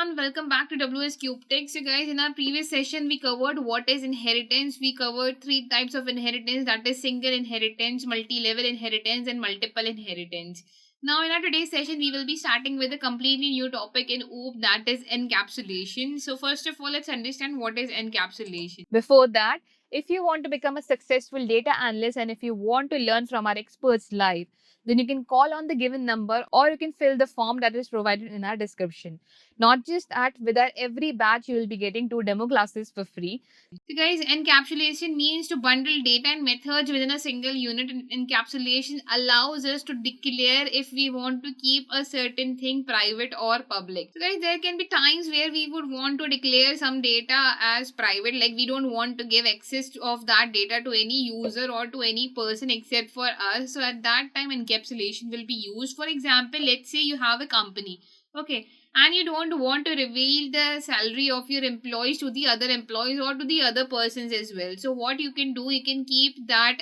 everyone, welcome back to WS Cube Tech. So guys, in our previous session we covered what is inheritance. We covered three types of inheritance, that is single inheritance, multi-level inheritance and multiple inheritance. Now in our today's session we will be starting with a completely new topic in OOP, that is encapsulation. So first of all, let's understand what is encapsulation. Before that, if you want to become a successful data analyst and if you want to learn from our experts live, then you can call on the given number or you can fill the form that is provided in our description. Not just that, with our every batch, you will be getting 2 demo classes for free. So, guys, encapsulation means to bundle data and methods within a single unit. And encapsulation allows us to declare if we want to keep a certain thing private or public. So, guys, there can be times where we would want to declare some data as private, like we don't want to give access of that data to any user or to any person except for us. So, at that time, encapsulation will be used. For example, let's say you have a company. Okay, and you don't want to reveal the salary of your employees to the other employees or to the other persons as well. So what you can do, you can keep that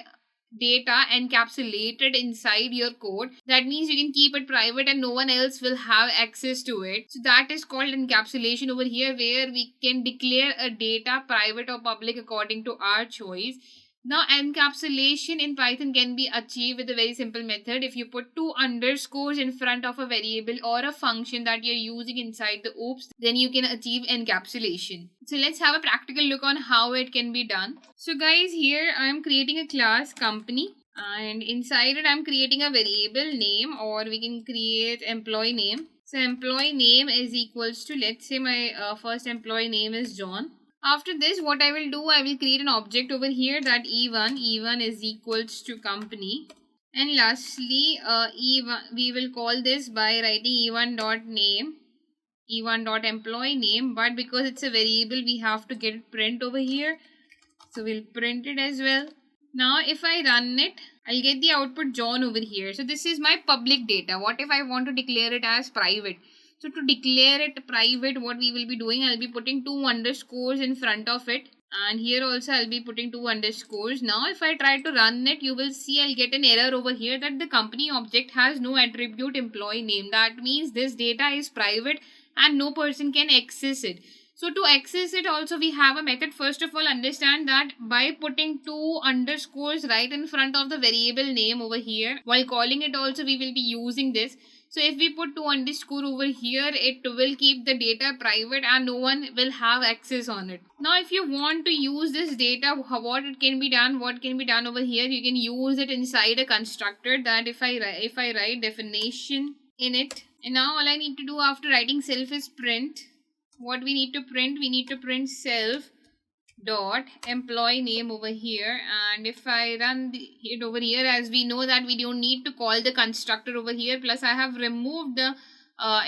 data encapsulated inside your code. That means you can keep it private and no one else will have access to it. So that is called encapsulation over here, where we can declare a data private or public according to our choice. Now, encapsulation in Python can be achieved with a very simple method. If you put 2 underscores in front of a variable or a function that you're using inside the OOPs, then you can achieve encapsulation. So let's have a practical look on how it can be done. So guys, here I'm creating a class company, and inside it I'm creating a variable name, or we can create employee name. So employee name is equals to, let's say my first employee name is John. After this, what I will do, I will create an object over here that E1 is equals to company. And lastly, E1, we will call this by writing E1.name, E1.employee name. But because it's a variable, we have to get it print over here. So we'll print it as well. Now, if I run it, I'll get the output John over here. So this is my public data. What if I want to declare it as private? So to declare it private, what we will be doing, I'll be putting 2 underscores in front of it. And here also I'll be putting 2 underscores. Now if I try to run it, you will see I'll get an error over here that the company object has no attribute employee name. That means this data is private and no person can access it. So to access it also, we have a method. First of all, understand that by putting 2 underscores right in front of the variable name over here, while calling it also we will be using this. So if we put 2 underscore over here, it will keep the data private and no one will have access on it. Now if you want to use this data, what can be done over here, you can use it inside a constructor. That if I write definition in it, and now all I need to do after writing self is print. What we need to print self dot employee name over here. And if I run it over here, as we know that we don't need to call the constructor over here, plus I have removed the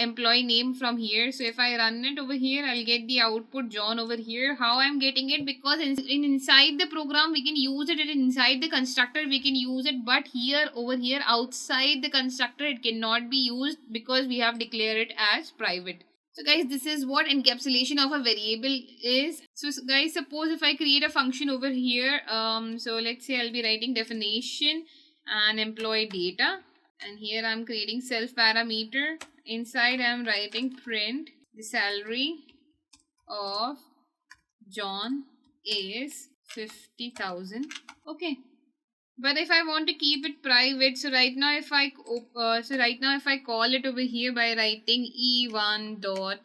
employee name from here. So if I run it over here, I'll get the output John over here. How I'm getting it, because inside the program we can use it, inside the constructor we can use it, but here over here outside the constructor it cannot be used because we have declared it as private. So guys, this is what encapsulation of a variable is. So guys, suppose if I create a function over here, so let's say I'll be writing definition and employee data, and here I'm creating self parameter. Inside I'm writing print the salary of John is 50,000. Okay. But if I want to keep it private, so right now if I call it over here by writing E1 dot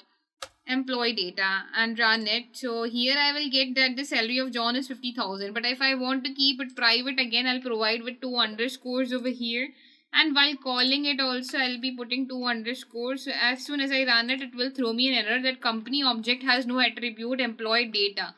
employee data and run it, so here I will get that the salary of John is 50,000. But if I want to keep it private, again I'll provide with 2 underscores over here. And while calling it also, I'll be putting 2 underscores. So as soon as I run it, it will throw me an error that company object has no attribute employee data.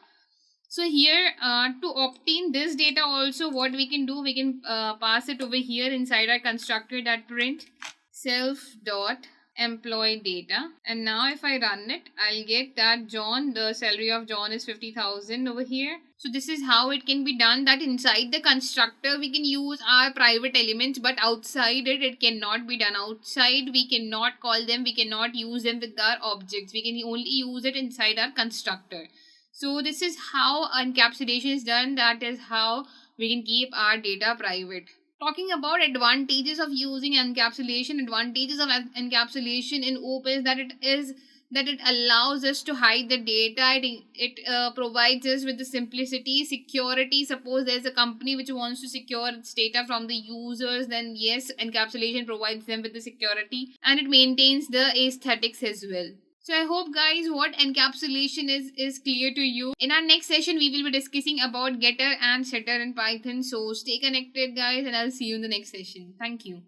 So here to obtain this data also, what we can do, we can pass it over here inside our constructor, that print self dot employee data. And now if I run it, I'll get that John, the salary of John is 50,000 over here. So this is how it can be done, that inside the constructor we can use our private elements, but outside it cannot be done. Outside we cannot call them, we cannot use them with our objects. We can only use it inside our constructor. So this is how encapsulation is done. That is how we can keep our data private. Talking about advantages of using encapsulation, advantages of encapsulation in OOP is that it is that it allows us to hide the data. It provides us with the simplicity, security. Suppose there's a company which wants to secure its data from the users, then yes, encapsulation provides them with the security, and it maintains the aesthetics as well. So I hope guys what encapsulation is clear to you. In our next session we will be discussing about getter and setter in Python. So stay connected guys, and I'll see you in the next session. Thank you.